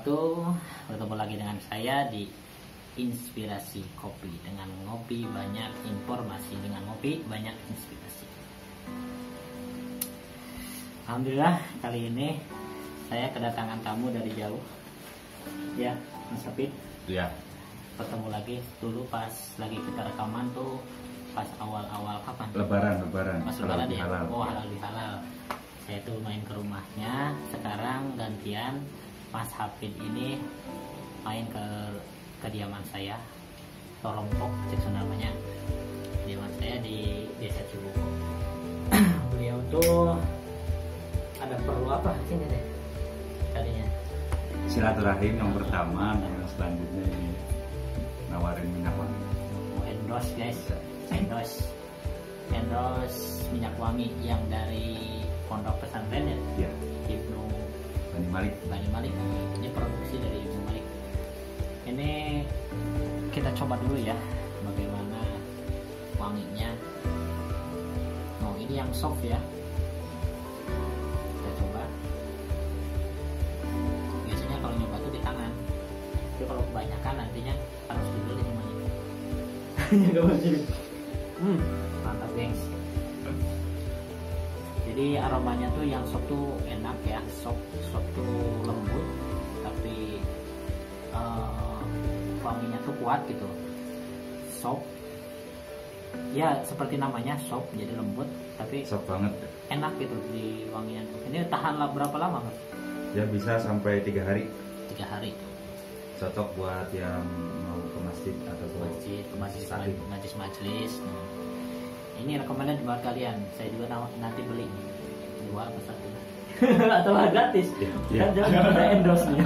wabarakatuh. Bertemu lagi dengan saya di Inspirasi Kopi. Dengan ngopi banyak informasi, dengan ngopi banyak inspirasi. Alhamdulillah kali ini saya kedatangan tamu dari jauh. Ya, Mas Hafid. Iya. Ketemu lagi dulu pas lagi kita rekaman tuh pas awal-awal kapan? Lebaran. Pas Lebaran ya. Halal. Oh, halal bihalal. Saya tuh main ke rumahnya. Sekarang gantian Mas Hafid ini main ke kediaman saya, Torompok itu namanya. Kediaman saya di Desa Cibubur. Beliau tuh ada perlu apa sini deh tadinya? Silaturahim yang pertama, dan yang selanjutnya ini nawarin minyak wangi. Mau endorse guys, endorse minyak wangi yang dari Pondok Pesantren ya, Ibnu Bani Malik. Ini produksi dari Ibnu Malik. Ini kita coba dulu ya bagaimana wanginya. Oh, ini yang soft ya. Kita coba. Biasanya kalau nyoba tuh di tangan. Tapi kalau kebanyakan nantinya harus dibeli semuanya. Nggak mungkin. Mantap gengs. Jadi aromanya tuh yang sop tuh enak ya, sop tuh lembut, tapi wanginya tuh kuat gitu. Sop, ya seperti namanya sop, jadi lembut, tapi Sop banget. enak gitu di wanginya. Ini tahan berapa lama Mas? Ya bisa sampai 3 hari. 3 hari. Cocok buat yang mau ke masjid atau ke Majelis. Ini recommended buat kalian. Saya juga nanti beli 2 atau 1 atau gratis. Ya. Kan jangan ada endorse nya.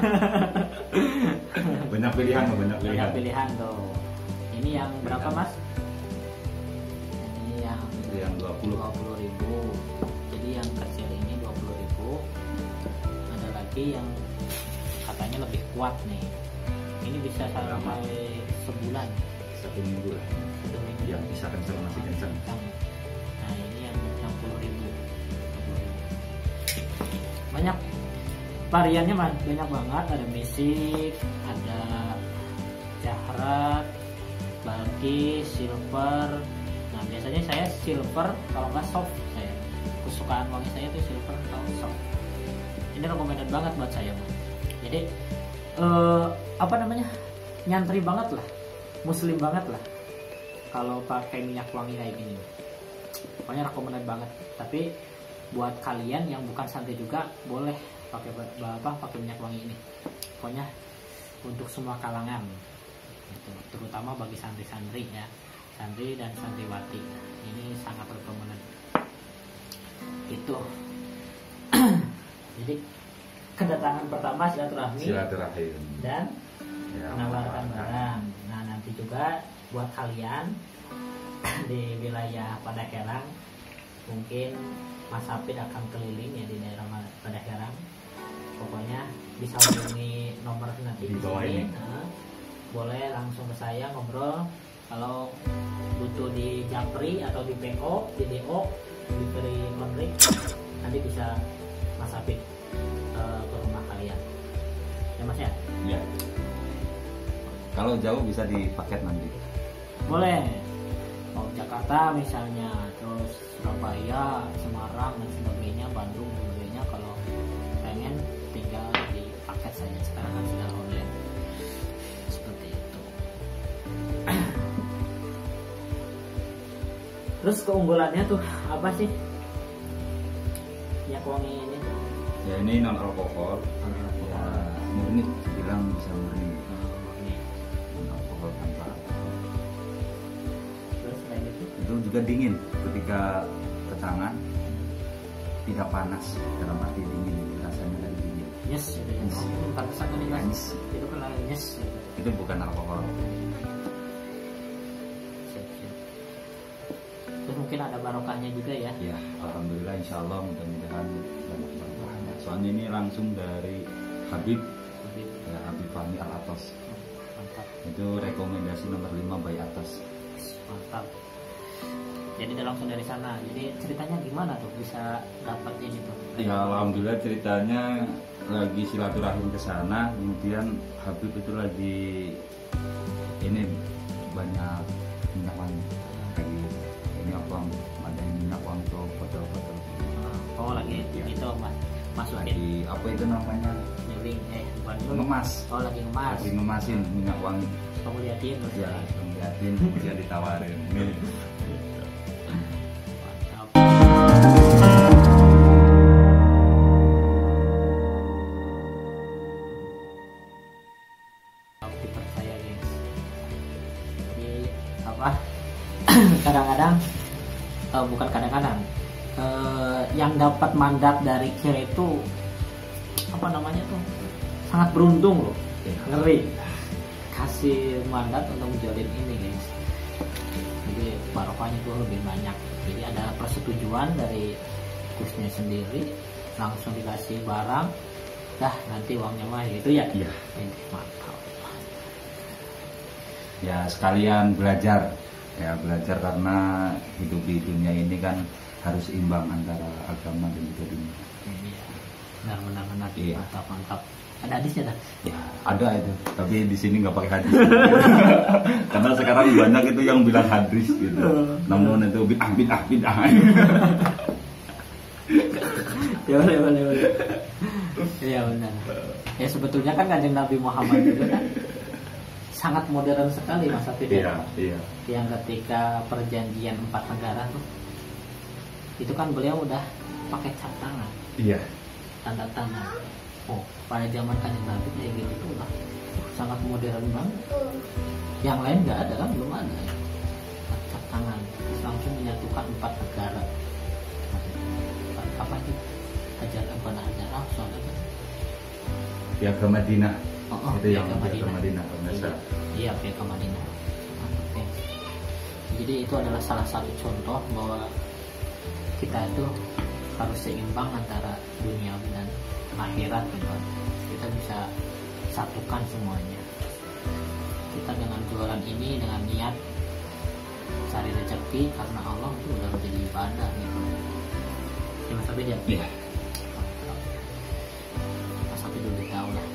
Banyak pilihan. Tuh. Ini yang berapa Mas? Ini yang 20. 20.000. Jadi yang kecil ini 20.000. Ada lagi yang katanya lebih kuat nih. Ini bisa sampai sebulan. 1 minggu lah. Yang bisa kencang masih kencang. Nah ini yang 60.000. Banyak variannya, banyak banget. Ada basic, ada jahrat, balkis, silver. Nah biasanya saya silver, kalau nggak soft. Saya kesukaan wangi saya itu silver atau soft. Ini recommended banget buat saya. Jadi nyantri banget lah, muslim banget lah kalau pakai minyak wangi kayak gini. Pokoknya recommended banget. Tapi buat kalian yang bukan santri juga boleh pakai minyak wangi ini. Pokoknya untuk semua kalangan gitu. Terutama bagi santri-santri ya, santri dan santriwati. Ini sangat recommended itu. Jadi kedatangan pertama silaturahim dan menawarkan barang. Nah nanti juga buat kalian di wilayah Padaherang, mungkin Mas Hafid akan keliling ya di daerah Padaherang. Pokoknya bisa hubungi nomor nanti di bawah ini. Boleh langsung ke saya ngobrol. Kalau butuh di Japri atau di PO, di DO, diberi konflik, nanti bisa Mas Hafid ke rumah kalian. Ya Mas ya? Ya. Kalau jauh bisa dipaket nanti. Boleh. Mau Jakarta misalnya, terus Surabaya, Semarang dan sebagainya, Bandung dan sebagainya. Kalau pengen tinggal di paket saja. Sekarang kan sudah online. Seperti itu. Terus keunggulannya tuh apa sih? Minyak wangi ini tuh. Ya ini non alkohol. Ya, murni bilang bisa murni. Itu juga dingin ketika ke tangan, tidak panas, dalam arti dingin, rasanya dari dingin. Yes, itu ya. Pantesan kan Yes. itu kan lagi yes. Itu bukan alkohol. Siap. Terus mungkin ada barokahnya juga ya. Ya, alhamdulillah, insya Allah mudah-mudahan banyak barokahnya. Soalnya ini langsung dari Habib Fahmi Al Atas. Mantap. Itu rekomendasi nomor 5 by atas. Mantap. Jadi udah langsung dari sana. Jadi ceritanya gimana tuh bisa dapat ini tuh? Ya alhamdulillah ceritanya lagi silaturahim ke sana, kemudian Habib itu lagi ini banyak minyak wangi lagi ini apa ada minyak wangi tuh botol-botol. Oh lagi ya. Itu masukin lagi apa itu namanya nyuling ngemas. Oh lagi ngemas. Lagi ngemasin minyak wangi. Kamu liatin terus ya liatin kemudian ditawarin nih. Dipercaya guys. Jadi apa? Kadang-kadang bukan kadang-kadang yang dapat mandat dari Kiai itu apa namanya tuh sangat beruntung loh, ngeri kasih mandat untuk menjalin ini guys. Jadi barokahnya tuh lebih banyak. Jadi ada persetujuan dari Gusnya sendiri, langsung dikasih barang, dah nanti uangnya mah gitu ya. Iya. Mantap. Ya sekalian belajar karena hidup di dunia ini kan harus imbang antara agama dan juga dunia. Iya. Benar-benar iya. Mantap. Ada hadisnya dah? Ya ada itu, tapi di sini nggak pakai hadis. Karena sekarang banyak itu yang bilang hadis gitu. Namun itu bid'ah. Ya boleh. Iya benar. Ya sebetulnya kan Kanjeng Nabi Muhammad itu kan sangat modern sekali Mas Hafid. Iya. Yang ketika perjanjian 4 negara tuh, itu kan beliau udah pakai cap tangan. Iya. Tanda tangan. Oh, pada zaman Kanjeng Nabi kayak gitu tuh lah, sangat modern banget. Yang lain nggak ada kan, belum ada. Cap tangan, terus langsung menyatukan 4 negara. Apa itu? Hajar Aswad apa? Ya ke Madinah. Itu yang ke Madinah. Iya, ke Madinah. Oke. Jadi itu adalah salah satu contoh bahwa kita itu harus seimbang antara dunia dan akhirat gitu. Kita bisa satukan semuanya. Kita dengan jualan ini dengan niat cari rezeki karena Allah itu udah menjadi ibadah gitu. Ya Mas Hafid ya? Iya. Mas Hafid udah tahu lah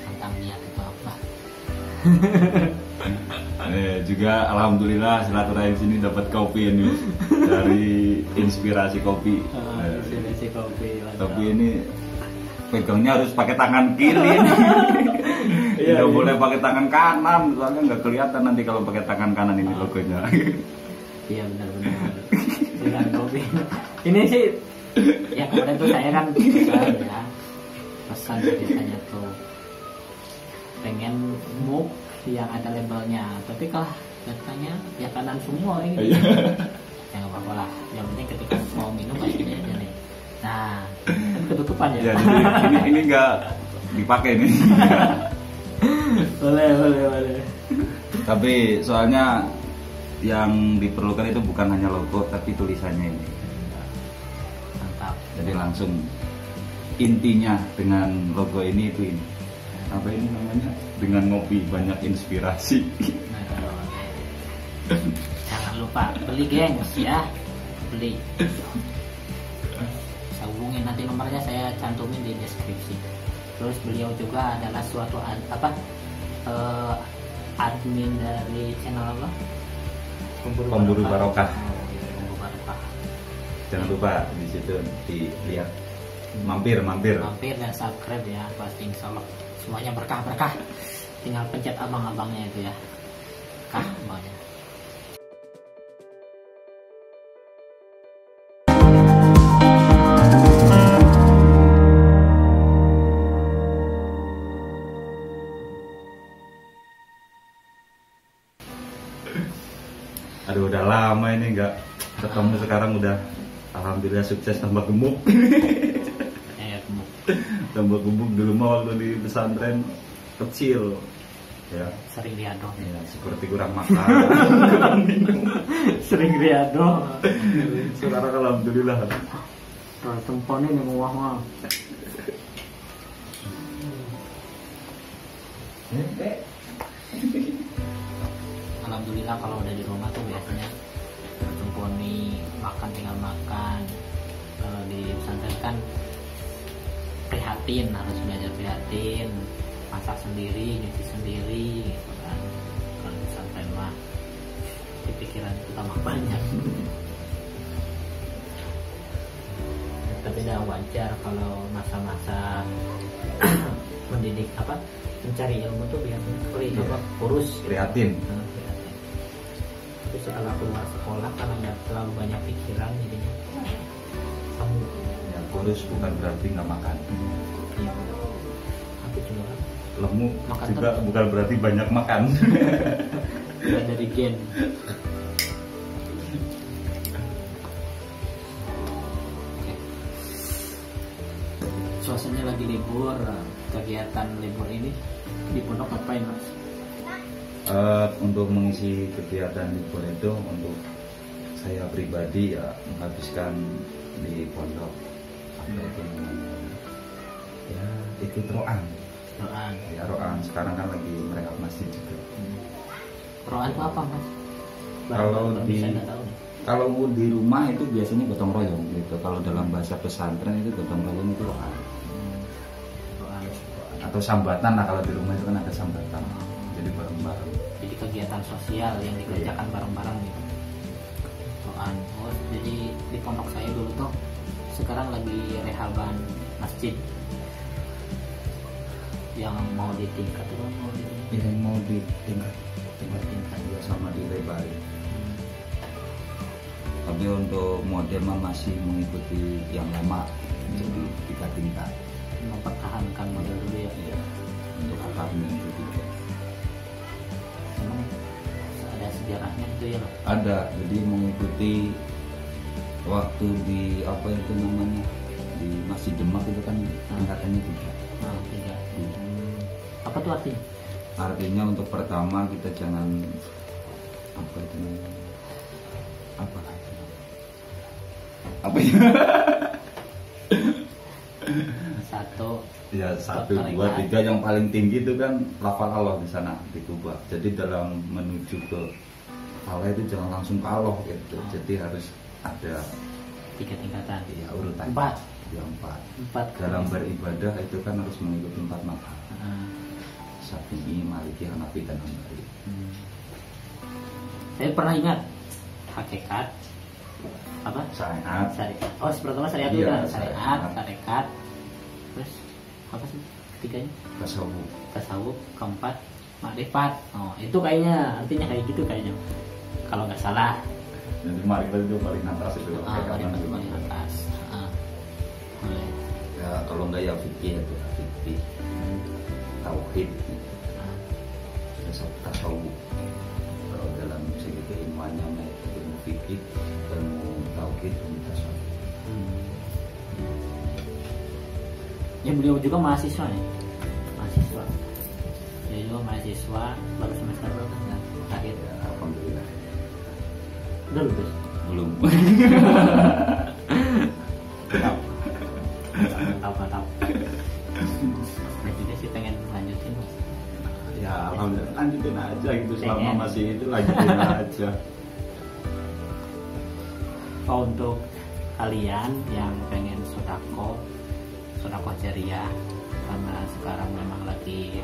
tentang niat itu apa. Juga alhamdulillah silaturahim sini dapat kopi ini dari Inspirasi Kopi. Inspirasi Kopi. Tapi ini pegangnya harus pakai tangan kiri. Tidak boleh pakai tangan kanan, soalnya nggak kelihatan nanti kalau pakai tangan kanan ini logonya. Iya benar-benar. Dengan kopi. Ini sih ya kemarin tuh saya kan pesan ceritanya tuh pengen mug yang ada labelnya, tapi kalau katanya ya kanan semua ini. Ya nggak apa-apa lah, yang penting ketika mau minum aja nih. Nah, kan ketutupan ya. Jadi ini nggak dipakai nih. Boleh. Tapi soalnya yang diperlukan itu bukan hanya logo, tapi tulisannya ini. Mantap. Jadi langsung intinya dengan logo ini itu ini. Apa ini namanya? Dengan ngopi banyak inspirasi. Jangan lupa beli gengs ya, beli. Saya hubungin nanti nomornya, saya cantumin di deskripsi. Terus beliau juga adalah suatu admin dari channel apa? Pemburu Barokah. Pemburu Barokah. Jangan lupa di situ dilihat. Mampir dan subscribe ya, pasti insya Allah semuanya berkah. Tinggal pencet abang-abangnya itu ya. Abangnya. Aduh udah lama ini nggak ketemu, sekarang udah alhamdulillah sukses tambah gemuk. Gemuk. Tambah gemuk. Dulu mah waktu di pesantren kecil ya sering diadong ya, seperti kurang makan. Sering diadong. Sekarang alhamdulillah tempon ini muah mah. Alhamdulillah kalau udah di rumah tuh biasanya mumpuni, makan tinggal makan. Kalau di pesantren kan prihatin, harus belajar prihatin, masak sendiri, nyuci sendiri gitu kan. Kalau di pesantren mah pikiran utama banyak. Tapi tidak wajar kalau masa-masa mendidik mencari ilmu tuh biasanya kurus prihatin. Tapi setelah keluar sekolah karena nggak terlalu banyak pikiran jadinya kamu ya, kurus bukan berarti nggak makan. Iya. Aku cuma lemu makan juga terus. Bukan berarti banyak makan. Dari gen. Suasananya lagi libur, kegiatan libur ini di pondok ngapain Mas? Untuk mengisi kegiatan libur itu untuk saya pribadi ya menghabiskan di pondok apa itu namanya ya ikut roan. Ya roan sekarang kan lagi mereka masjid juga. Roan itu apa Mas? Kalau di rumah itu biasanya gotong royong gitu. Kalau dalam bahasa pesantren itu gotong royong itu roan. Atau sambatan lah, kalau di rumah itu kan ada sambatan. Jadi bareng-bareng. Jadi kegiatan sosial yang dikerjakan bareng-bareng gitu. Roan. Oh, jadi di pondok saya dulu tuh sekarang lagi rehaban masjid yang mau ditingkat itu yang mau ditingkat juga sama dilebarin. Tapi untuk model masih mengikuti yang lama, jadi 3 tingkat. Mempertahankan model dulu ya. Iya. Untuk akarnya itu juga. Emang ada sejarahnya itu ya loh. Ada, jadi mengikuti waktu di apa itu namanya di Masjid Demak itu kan tingkatannya 3. 3. Apa tuh artinya? Artinya untuk pertama kita jangan apa itu namanya apa ya? Satu, 2, 3 yang paling tinggi itu kan lafal Allah di sana di Kubah. Jadi dalam menuju ke Allah itu jangan langsung ke Allah gitu. Jadi harus ada 3 tingkatan. Ya urutan 4. Ya 4. Dalam beribadah itu kan harus mengikuti 4 mazhab. Syafi'i, Maliki, Hanafi dan Hambali. Saya pernah ingat hakikat apa? Syariat. Oh, pertama syariat dulu kan. Syariat. Terus apa sih ketiganya? Tasawuf. Keempat makrifat. Oh, itu kayaknya artinya kayak gitu kayaknya. Kalau nggak salah. Jadi makrifat itu paling atas itu. Paling atas. Boleh. Ya kalau nggak ya fikih itu fikih. Tauhid. Tasawuf. Kalau dalam segi keilmuannya ilmu fikih, ilmu tauhid, ilmu tasawuf. Ya beliau juga mahasiswa nih. Dia juga mahasiswa baru semester berapa kan? Akhir. Alhamdulillah. Udah lulus? Belum. Mantap. Nah juga sih pengen lanjutin Mas. Ya alhamdulillah lanjutin aja gitu selama masih itu lanjutin aja. Oh, untuk kalian yang pengen sodako jariah karena sekarang memang lagi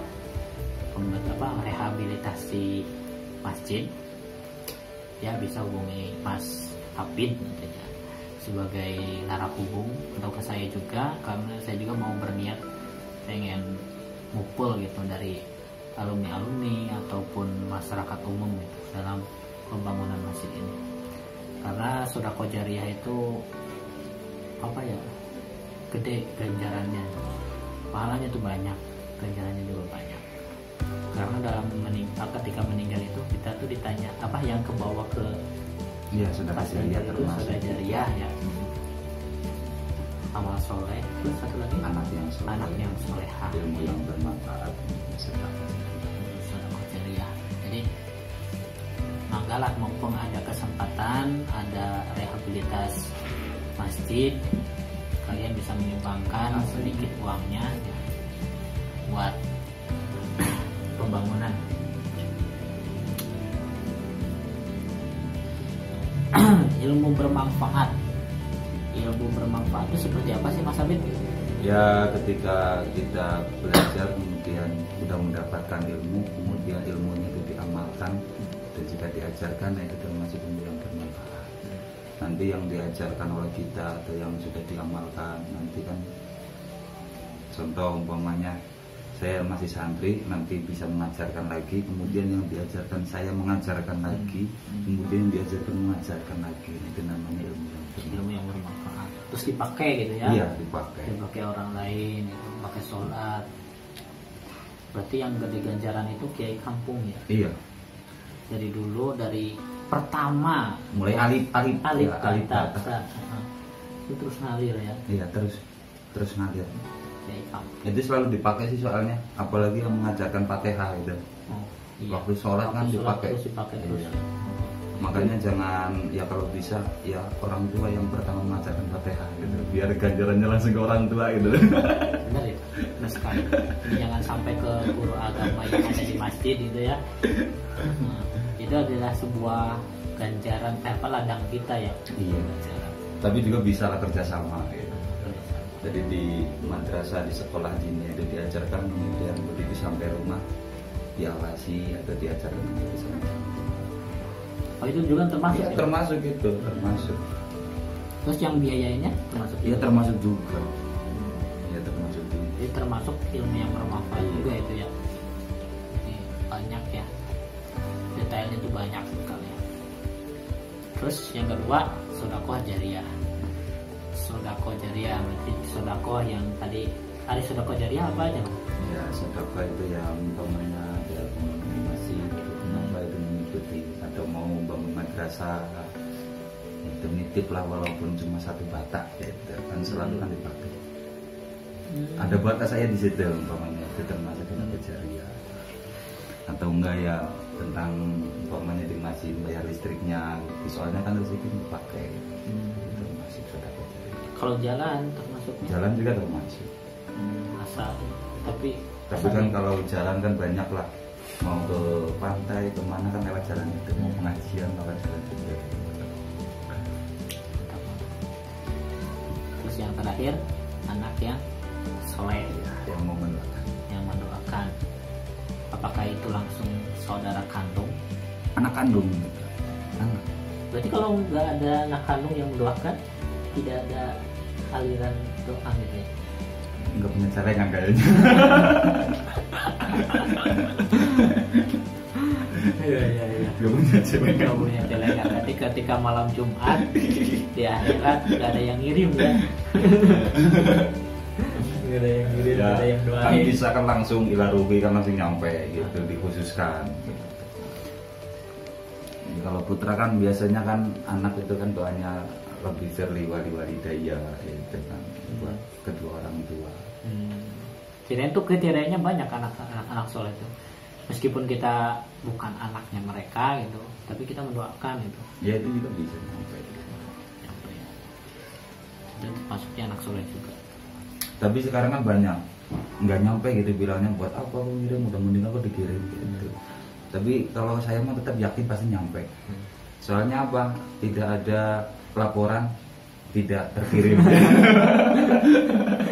rehabilitasi masjid ya bisa hubungi Mas Hafid tentunya sebagai narahubung atau ke saya juga karena saya juga mau berniat pengen ngumpul gitu dari alumni ataupun masyarakat umum gitu, dalam pembangunan masjid ini karena sodako jariah itu apa ya gede ganjarannya, pahalanya tuh banyak, ganjarannya juga banyak karena dalam ketika meninggal itu kita tuh ditanya apa yang kebawa ke sedekah jariah itu sedekah jariah ya, amal soleh, terus satu lagi anak yang solehah, ilmu yang bermanfaat, sedekah jariah. Jadi manggalah mumpung ada kesempatan, ada rehabilitas masjid, kalian bisa menyumbangkan sedikit uangnya ya, buat pembangunan. ilmu bermanfaat. Ilmu bermanfaat itu seperti apa sih Mas Abid? Ya ketika kita belajar kemudian sudah mendapatkan ilmu, kemudian ilmunya itu diamalkan dan jika diajarkan, itu termasuk ilmu yang bermanfaat. Nanti yang diajarkan oleh kita atau yang sudah diamalkan, nanti kan contoh umpamanya saya masih santri, nanti bisa mengajarkan lagi, kemudian yang diajarkan saya mengajarkan lagi, kemudian yang diajarkan mengajarkan lagi. Itu namanya ilmu yang bermanfaat. Terus dipakai gitu ya? Iya, dipakai orang lain, itu pakai sholat. Berarti yang gede ganjaran itu kiai kampung ya? Iya. Dari dulu, dari pertama mulai alif kata itu terus ngalir ya? Iya, terus ngalir. Itu selalu dipakai sih soalnya, apalagi yang mengajarkan Fatihah itu. Iya. Waktu sholat kan dipakai. Terus. Iya. Makanya jangan, ya kalau bisa ya orang tua yang pertama mengajarkan Fatihah gitu, biar ganjarannya langsung ke orang tua gitu. Benar ya, benar sekali. Jangan sampai ke guru agama yang ada di masjid gitu ya. Itu adalah sebuah ganjaran ladang kita ya. Iya. Tapi juga bisa lah kerjasama gitu. Jadi di madrasah, di sekolah dini itu diajarkan, kemudian begitu sampai rumah diawasi atau diajarkan bersama. Oh itu juga termasuk? Ya, termasuk itu, termasuk. Terus yang biayainnya termasuk? Ya termasuk juga. Ya termasuk juga. Jadi termasuk ilmu yang bermanfaat juga itu ya. Jadi, banyak ya. Detailnya itu banyak sekali. Terus yang kedua, sedekah jariyah. Sedekah jariyah, berarti sedekah yang tadi sedekah jariyah apa aja? Ya sedekah itu yang umpamanya ya masih kenapa itu mengikuti atau mau bangun madrasah itu nitip lah walaupun cuma 1 batak gitu kan selalu kan dipakai. Ada batak saya di situ umpamanya itu termasuk sedekah jariyah. Atau enggak ya tentang umpamanya di masjid bayar listriknya gitu. Soalnya kan listrik dipakai. Itu masih sedekah jariyah. Kalau jalan termasuknya? Jalan juga termasuk. Asal tapi kan kalau jalan kan banyak lah, mau ke pantai kemana kan lewat jalan itu, mau pengajian lewat jalan itu. Terus yang terakhir, anak yang soleh ya, yang mau mendoakan. Apakah itu langsung saudara kandung? Anak kandung. Anak. Berarti kalau nggak ada anak kandung yang mendoakan, tidak ada aliran doa gitu ya? Nggak punya celengan kayaknya. Iya. Nggak punya celengan. Nanti ketika malam Jumat di akhirat nggak ada yang ngirim ya. Nggak ada yang ngirim, nggak ada yang doain. Kan bisa kan langsung ila rubi kan langsung nyampe gitu, dikhususkan. Kalau putra kan biasanya kan anak itu kan doanya lebih firli wali daya itu kan buat kedua orang tua. Kirain tuh kriterianya banyak anak soleh itu. Meskipun kita bukan anaknya mereka gitu, tapi kita mendoakan gitu. Ya itu juga bisa sampai. Dan termasuknya anak soleh juga. Tapi sekarang kan banyak nggak nyampe gitu bilangnya buat apa aku ngirim, udah mending aku dikirim gitu. Tapi kalau saya mah tetap yakin pasti nyampe. Soalnya apa? Tidak ada laporan tidak terkirim.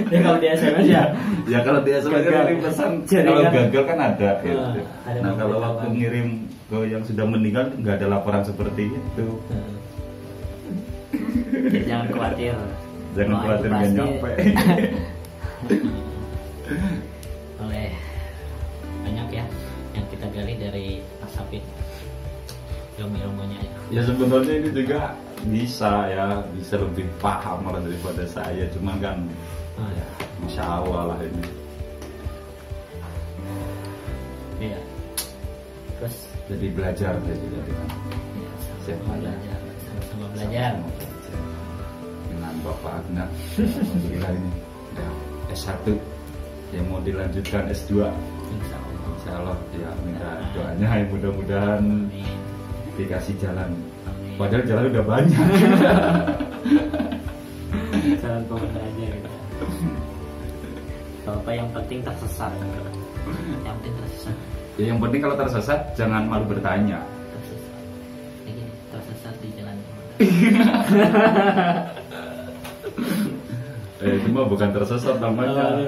Ya kalau di SMS ya. Ya kalau di SMS kan kirim pesan. Kalau gagal kan ada. Gitu. Nah kalau waktu ngirim ke yang sudah meninggal nggak ada laporan seperti itu. Ya, jangan khawatir. Jangan khawatir nggak nyampe. Oleh banyak ya yang kita gali dari Mas Hafid. Ilmu-ilmunya ya sebenarnya ini juga bisa lebih paham malah daripada saya, cuman kan ya, Masya Allah lah ini ya. Terus jadi belajar jadi kan ya, sama belajar dengan Bapak Agna. Alhamdulillah ini udah S1 yang mau dilanjutkan S2 Insya Allah ya, minta doanya mudah-mudahan dikasih jalan. Padahal jalan udah banyak. Jalan pemuda aja gitu. Apa yang penting tersesat. Yang penting tersesat. Ya, yang penting kalau tersesat jangan malu bertanya. Tersesat di jalan pemuda. Cuma bukan tersesat namanya.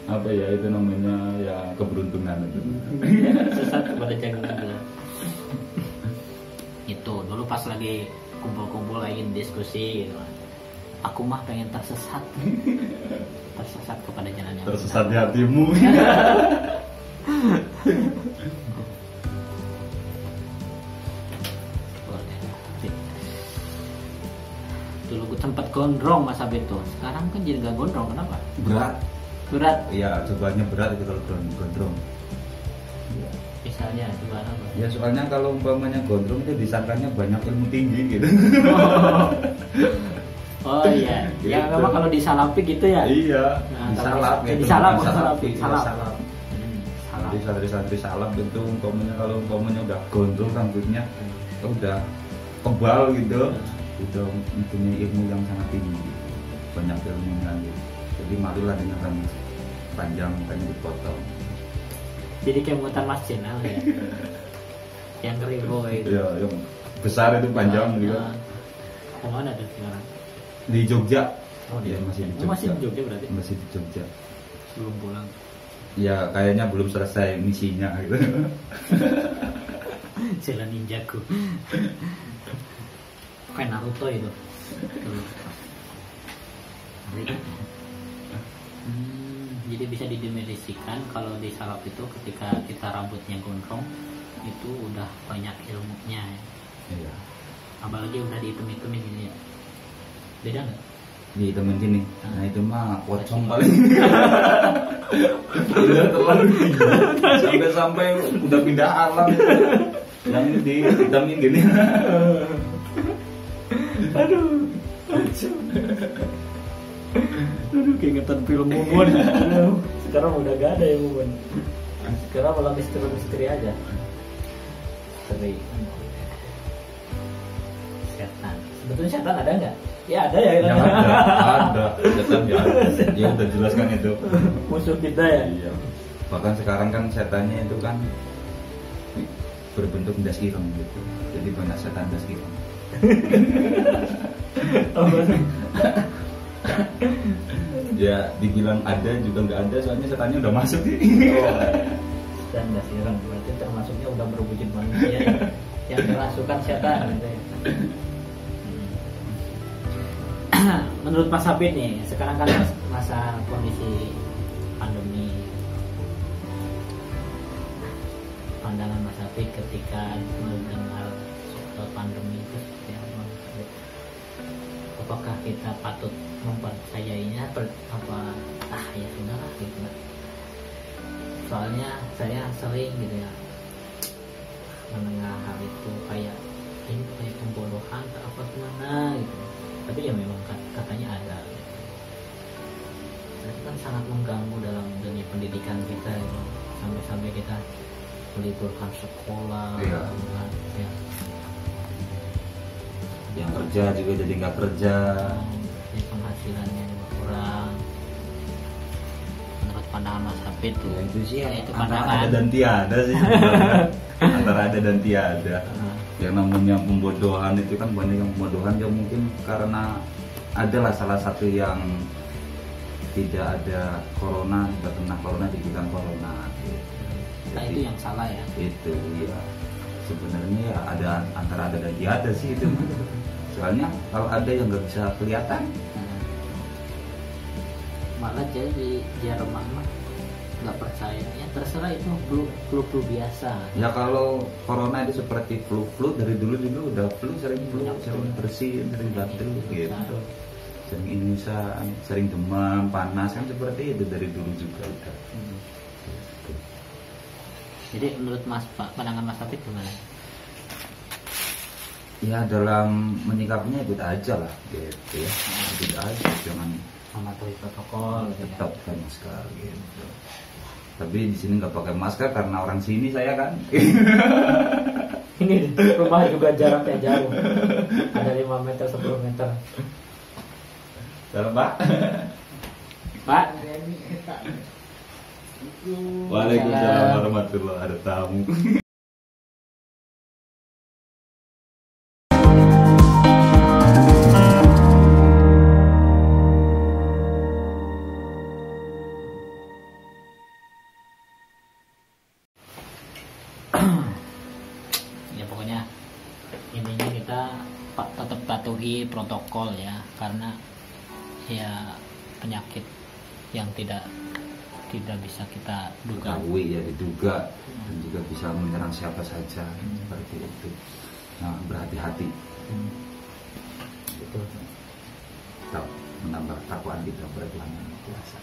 Apa ya itu namanya ya keberuntungan itu. Sesat kepada jangan. Itu dulu pas lagi kumpul-kumpul lagi diskusi gitu. Aku mah pengen tersesat kepada jalan yang tersesat di hatimu. Dulu gue sempat gondrong Mas Abid tuh, sekarang kan jadi gak gondrong, kenapa? Berat? Iya, cobaannya berat itu kalau gondrong. Misalnya coba apa? Ya soalnya kalau umpamanya gondrong itu disangkanya banyak ilmu tinggi gitu. Oh iya, ya memang kalau disalapi gitu ya. Iya, disalap ya. Salap. Jadi santri-santri salap itu umpamanya kalau umpamanya udah gondrong rambutnya udah tebal gitu. Udah mempunyai ilmu yang sangat tinggi, banyak ilmunya gitu. Jadi marilah dengan rambut panjang makanya dipotong. Jadi kayak mutan Mas Jenal ya. Yang keribo itu. Iya, yang besar itu panjang gitu. Kemana tuh sekarang? Di Jogja. Oh iya, masih di Jogja. Masih di Jogja berarti? Masih di Jogja. Belum pulang. Ya kayaknya belum selesai misinya gitu. Jalan ninjaku. Kayak Naruto itu. Jadi bisa didefinisikan kalau di salap itu ketika kita rambutnya gondrong itu udah banyak ilmunya. Iya. Apalagi udah dihitung-hitungin gini ya. Beda nggak? Dihitungin sini. Nah itu mah pocong paling. Udah terlalu tinggi. Sampai udah pindah alam. Yang ini dihitungin gini. Aduh, keingetan film Mumun. Sekarang udah gak ada ya Mumun. Sekarang malah misteri aja. Sering. Setan. Sebetulnya setan ada nggak? Ya ada ya. Ya ada. Setan ya ada. Ya udah jelaskan itu. Musuh kita ya. Iya. Bahkan sekarang kan setannya itu kan berbentuk das ireng gitu. Jadi banyak setan das ireng. Ya dibilang ada juga nggak ada soalnya setannya udah masuk nih. Setan das ireng berarti termasuknya udah berwujud manusia yang kerasukan setan gitu ya. Menurut Mas Abid nih, sekarang kan masa kondisi pandemi, pandangan Mas Abid ketika mendengar soal pandemi itu seperti apa? Apakah kita patut mempercayainya ya sudahlah gitu. Soalnya saya sering gitu ya mendengar hal itu kayak ini kayak pembodohan apa gimana gitu. Tapi ya memang katanya ada gitu. Itu kan sangat mengganggu dalam dunia pendidikan kita gitu. Sampai kita meliburkan sekolah iya. Kan, ya. Yang kerja juga jadi nggak kerja, penghasilannya juga kurang. Menurut pandangan Mas Hafid tuh ya, itu sih itu antara ada dan tiada sih sebenarnya. Antara ada dan tiada. Yang namanya pembodohan itu kan banyak yang pembodohan ya mungkin karena adalah salah satu yang tidak ada corona, tidak kena corona dibilang corona gitu. Nah itu yang salah ya. Itu ya sebenarnya ya ada antara ada dan tiada sih itu. Soalnya kalau ada yang nggak bisa kelihatan. Malah jadi di Jerman mah nggak percaya ya terserah itu flu biasa. Ya kalau corona itu seperti flu dari dulu udah sering bersin, sering batuk gitu. Sering inisan, sering demam, panas kan seperti itu dari dulu juga udah. Jadi menurut pandangan Mas Hafid gimana? Ya dalam menyikapinya ikut aja lah gitu ya. Ikut aja jangan mematuhi protokol tetap pakai masker gitu. Tapi di sini nggak pakai masker karena orang sini saya kan. Ini rumah juga jaraknya jauh. Ada 5 meter 10 meter. Salam Pak. Pak. Waalaikumsalam warahmatullahi wabarakatuh. Ada tamu. tetap patuhi protokol ya, karena ya penyakit yang tidak bisa kita duga. Ya diduga dan juga bisa menyerang siapa saja seperti itu. Nah, berhati-hati. Itu menambah takwaan kita kepada Tuhan Yang Maha Kuasa.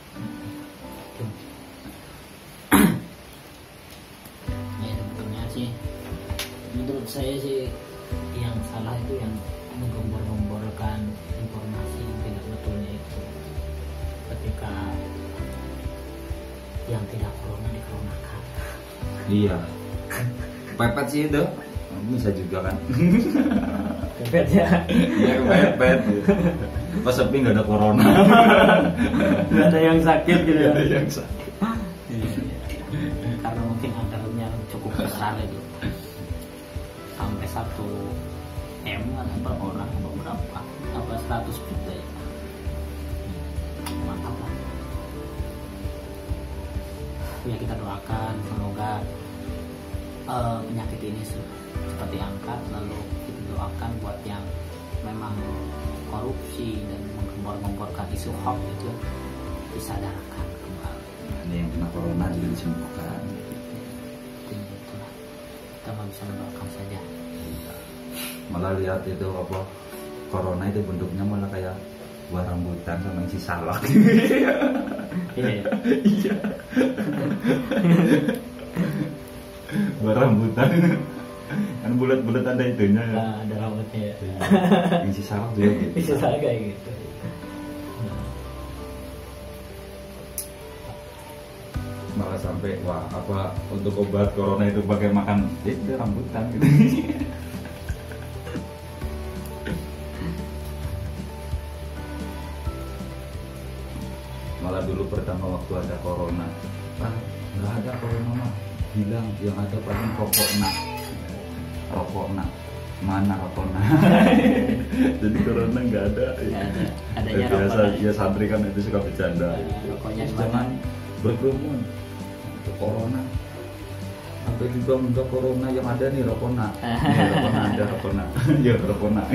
Ya sebetulnya sih menurut saya sih yang salah itu yang menggembor-gemborkan informasi yang tidak betulnya itu, ketika yang tidak corona dikoronakan. Iya. Pepet sih itu bisa juga kan. Pepet ya. Iya pepet. Pas sepi nggak ada corona. Nggak ada yang sakit gitu ya. Nggak ada yang sakit. Karena mungkin antaranya cukup besar itu. Sampai 1 M atau per orang beberapa apa 100 juta ya. Mantap lah. Ya kita doakan semoga penyakit ini cepat diangkat, lalu kita doakan buat yang memang korupsi dan menggembor-gemborkan isu hoax itu disadarkan kembali. Ini yang kena corona juga disembuhkan. Itulah, kita mau bisa mendoakan saja. Malah lihat itu apa, corona itu bentuknya malah kayak buah rambutan sama isi salak. Iya. Buah rambutan kan bulat-bulat ada itunya ya. Nah, ada rambutnya ya. Isi salak juga gitu. Isi salak kayak gitu. Malah sampai wah apa untuk obat corona itu pakai makan itu rambutan gitu. Malah dulu pertama waktu ada corona, nggak ada corona mah, bilang yang ada paling rokok nak mana rokok nak. Jadi corona nggak ada. Adanya biasa rokok. Ya santri kan itu suka bercanda. Rokoknya Jangan berkerumun untuk corona. Sampai juga enggak corona yang ada nih rokok nak. Ada rokok nak. Ya rokok nak.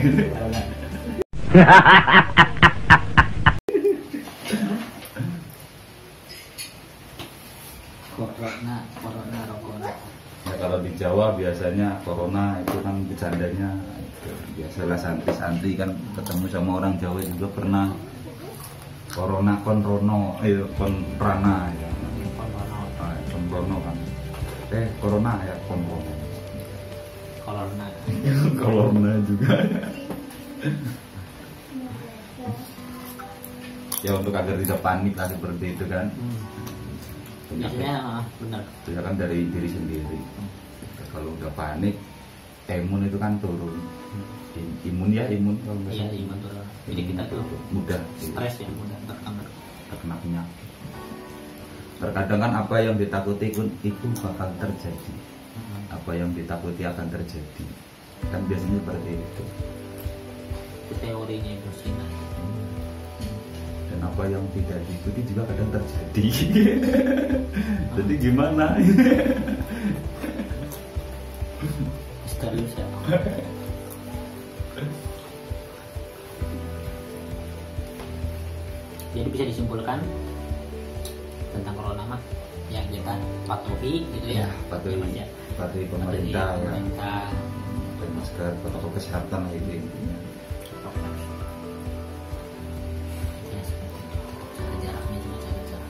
Corona rokok. Ya, kalau di Jawa biasanya corona itu kan bercandanya itu. Biasalah santri-santri kan ketemu sama orang Jawa juga pernah corona konrono konrana ya. Konrono kan. Corona ya konrono. Corona juga. Ya untuk agar tidak panik lah seperti itu kan. Biasanya benar. Itu kan dari diri sendiri. Kalau udah panik, imun itu kan turun. Imun kalau nggak Iya, salah. imun turun. Jadi kita tuh mudah stres ya, mudah terkena penyakit. Terkadang kan apa yang ditakuti itu bakal terjadi. Apa yang ditakuti akan terjadi. Kan biasanya seperti itu. Itu teorinya Ibnu Sina. Dan apa yang tidak diikuti juga kadang terjadi. Jadi gimana? Misterius ya. Jadi bisa disimpulkan tentang corona mah ya kita patuhi gitu ya. Patuhi pemerintah ya. Pemerintah. Dan masker, protokol kesehatan itu intinya. Ya, jaga jaraknya juga jaga jarak.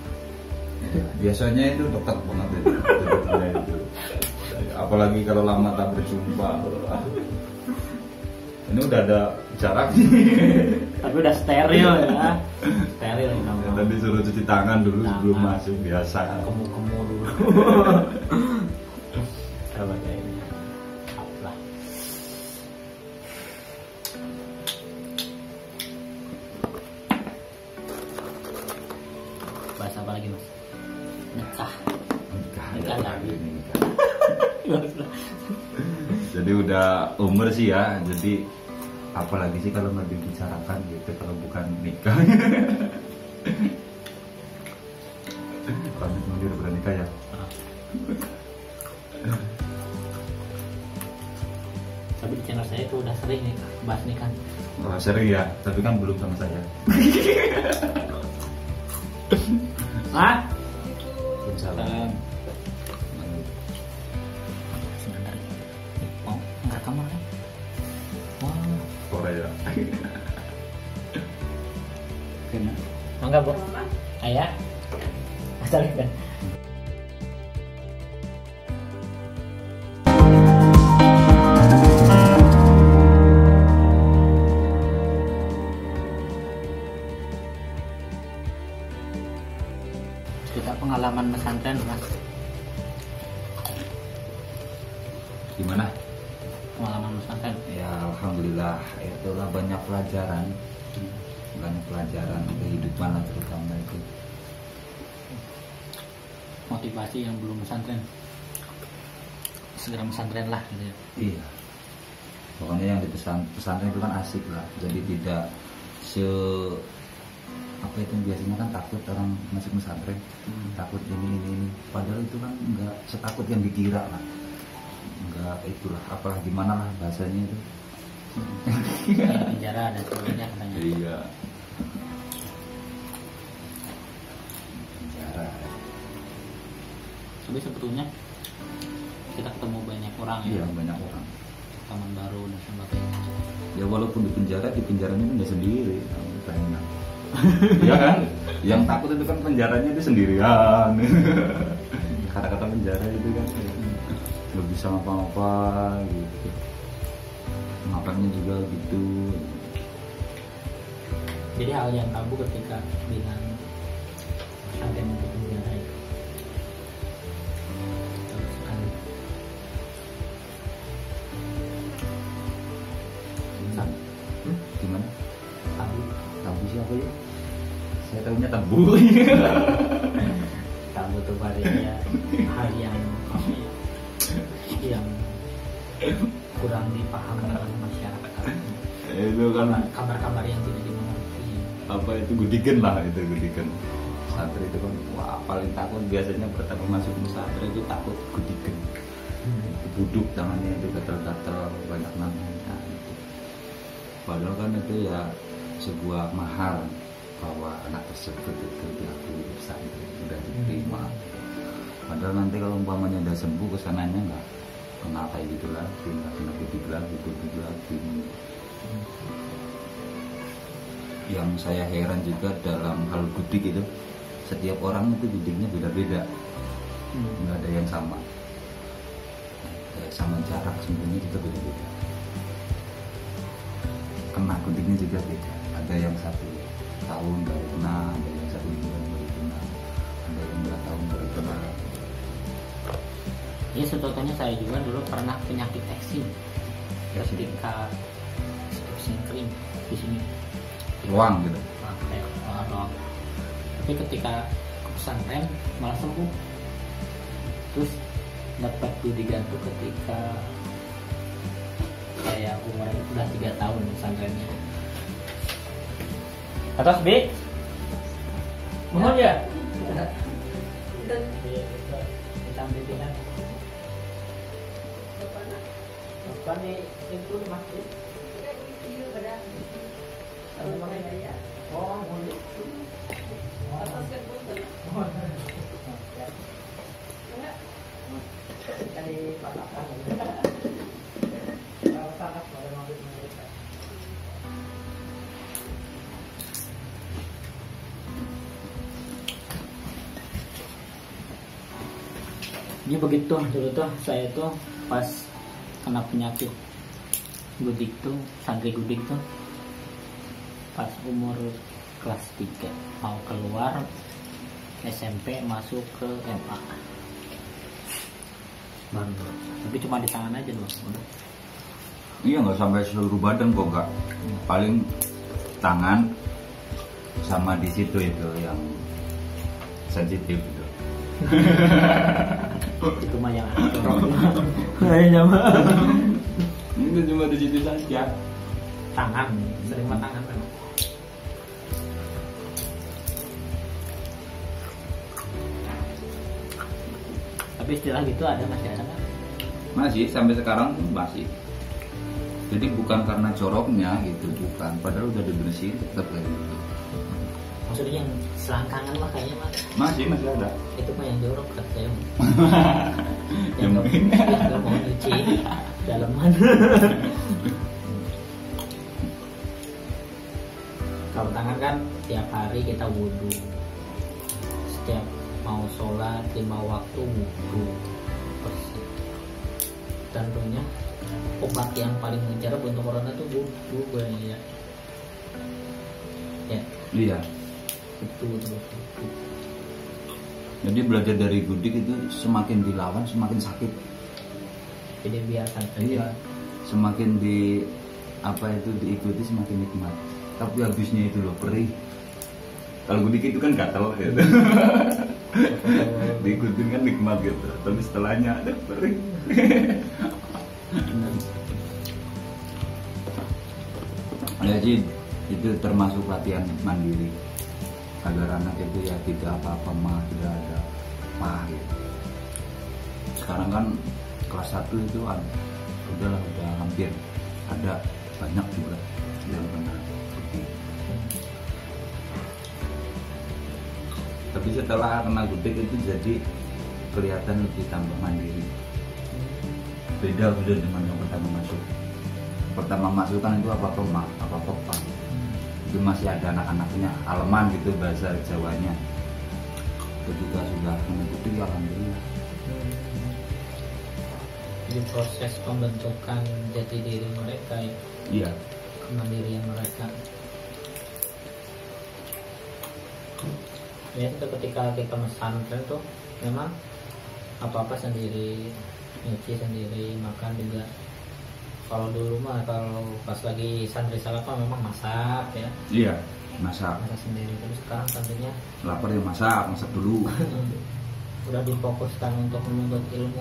Biasanya itu dekat banget itu, duduknya itu. Apalagi kalau lama tak berjumpa. Ini udah ada jarak. Tapi udah steril ya. Steril ini. Ya, tadi suruh cuci tangan dulu sebelum masuk biasa. Kemu dulu. Kalau kayak ini. Apa? Bahasa apa lagi mas? Nikah. Nikah lagi ini. Jadi udah umur sih ya. Jadi apalagi sih kalau nggak dibicarakan gitu kalau bukan nikah. Pamit mundur bernikah ya. Tapi di channel channel saya itu udah sering nih bahas nih kan. Oh, sering ya, tapi kan belum sama saya. Ah? Salam. Sebentar. Oh, enggak kamar kan? Wah, Korea. kena. Enggak, Bu. Ayah. Asal kan. Cerita pengalaman pesantren, Mas. Gimana? Pengalaman pesantren. Ya alhamdulillah, itulah banyak pelajaran. Banyak pelajaran kehidupan lah terutama itu. Motivasi yang belum pesantren. Segera pesantren lah gitu ya. Iya. Pokoknya yang di pesantren itu kan asik lah. Jadi tidak apa itu biasanya kan takut orang masuk pesantren, takut ini. Padahal itu kan enggak setakut yang dikira lah. Enggak itulah apa gimana lah bahasanya itu. Penjara dan sebagainya katanya. Iya. Penjara. Tapi sebetulnya kita ketemu banyak orang ya. Iya banyak orang. Teman baru dan sebagainya. Ya walaupun di penjaranya itu nggak sendiri, pengen. Iya kan? Yang takut itu kan penjaranya itu sendirian. Kata-kata penjara itu kan nggak bisa ngapa-ngapa gitu. Makannya juga gitu. Jadi hal yang tabu ketika bilang sampai masuk penjara itu. Gimana? Tabu. Tabu siapa ya? Saya tahunya tabu. Tabu itu barisnya hal yang kurang dipahami oleh masyarakat. Itu kan Kabar-kabar yang tidak dimengerti. apa itu gudikan lah itu gudikan. Santri itu kan wah paling takut biasanya pertama masuk pesantren itu takut gudikan. Buduk tangannya itu gatal-gatal banyak namanya. Padahal kan itu ya sebuah mahar bahwa anak tersebut itu diakui pesantren sudah diterima. Padahal nanti kalau umpamanya udah sembuh kesananya nggak kena kayak gitu lagi, nggak kena gudik lagi. Yang saya heran juga dalam hal gudik itu setiap orang itu gudiknya beda-beda, nggak ada yang sama. Sama jarak sembuhnya juga beda-beda. Kena gudiknya juga beda. Ada yang 1 tahun baru kena, ada yang 1 bulan baru kena, ada yang 2 tahun baru kena. Ya sebetulnya saya juga dulu pernah penyakit eksim. Ketika eksim kering di sini. Ruang gitu. Ruang. Tapi ketika ke pesantren malah sembuh. Terus dapat gudikan itu ketika saya umur udah 3 tahun pesantrennya. Atas B. Mohon ya. Kita ambil pindah. Bukan itu masjid. Oh, boleh. Ini begitu dulu tuh saya tuh pas kena penyakit gudik tuh, santri gudik tuh pas umur kelas 3 mau keluar SMP masuk ke MA baru, tapi cuma di tangan aja loh. Iya nggak sampai seluruh badan kok nggak, paling tangan sama di situ itu yang sensitif itu. Itu mah yang kayaknya mah itu cuma di situ saja. Tangan, sering mah tangan memang. Tapi istilah gitu ada masih ada kan? Masih sampai sekarang masih. Jadi bukan karena coroknya gitu, bukan. Padahal udah dibersihin tetap kayak gitu. Maksudnya yang selangkangan mah kayaknya mah masih ada. Itu mah yang jorok kata saya. Yang nggak mau nyuci dalaman. Kalau tangan kan tiap hari kita wudhu, setiap mau sholat 5 waktu wudhu bersih. Tentunya obat yang paling mujarab untuk corona itu wudhu ya. Ya. Iya. Betul. Jadi belajar dari Gudik itu semakin dilawan semakin sakit. Jadi biarkan saja. Iya. Semakin diikuti semakin nikmat. Tapi habisnya itu loh perih. Kalau Gudik itu kan gatal gitu. Diikutin kan nikmat gitu. Tapi setelahnya ada perih. Jadi itu termasuk latihan mandiri agar anak itu ya tidak apa-apa mah, tidak ada mah gitu. Sekarang kan kelas 1 itu udah hampir ada banyak juga yang benar. Tapi setelah kena Gudik itu jadi kelihatan lebih tambah mandiri. Beda sudah dengan yang pertama masuk. Pertama masuk kan itu apa mah, apa itu masih ada anak-anaknya Aleman gitu bahasa Jawanya. Ketika sudah mengikuti alhamdulillah. Di proses pembentukan jati diri mereka ya. Iya. Kemandirian mereka. Ya itu ketika kita pesantren tuh memang apa-apa sendiri, nyuci sendiri, makan juga. Kalau dulu mah kalau pas lagi santri salapan memang masak ya. Iya, masak sendiri. Terus sekarang tentunya lapar ya masak dulu. Udah difokuskan untuk menuntut ilmu.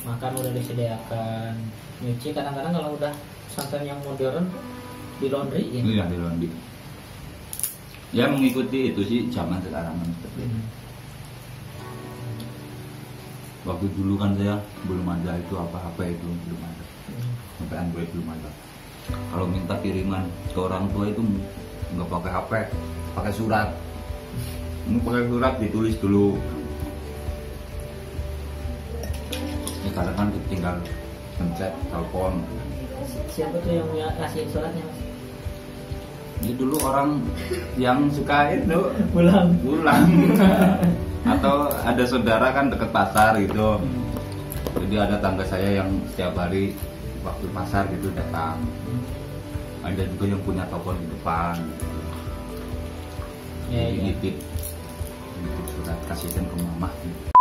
Makan udah disediakan. Nyuci kadang-kadang kalau udah pesantren yang modern di laundry ya. Iya, di laundry. Ya mengikuti itu sih zaman sekarang seperti itu. Waktu dulu kan saya belum ada itu apa-apa itu belum ada. Sampai Android belum ada. Kalau minta kiriman ke orang tua itu nggak pakai HP, pakai surat. Ini pakai surat ditulis dulu. Ya kadang kan tinggal pencet telepon. Siapa tuh yang ngasih suratnya? Ini dulu orang yang suka itu pulang. Atau ada saudara kan deket pasar gitu. Jadi ada tangga saya yang setiap hari waktu pasar gitu datang. Ada juga yang punya toko di depan. Jadi nitip surat kasihkan ke mama gitu.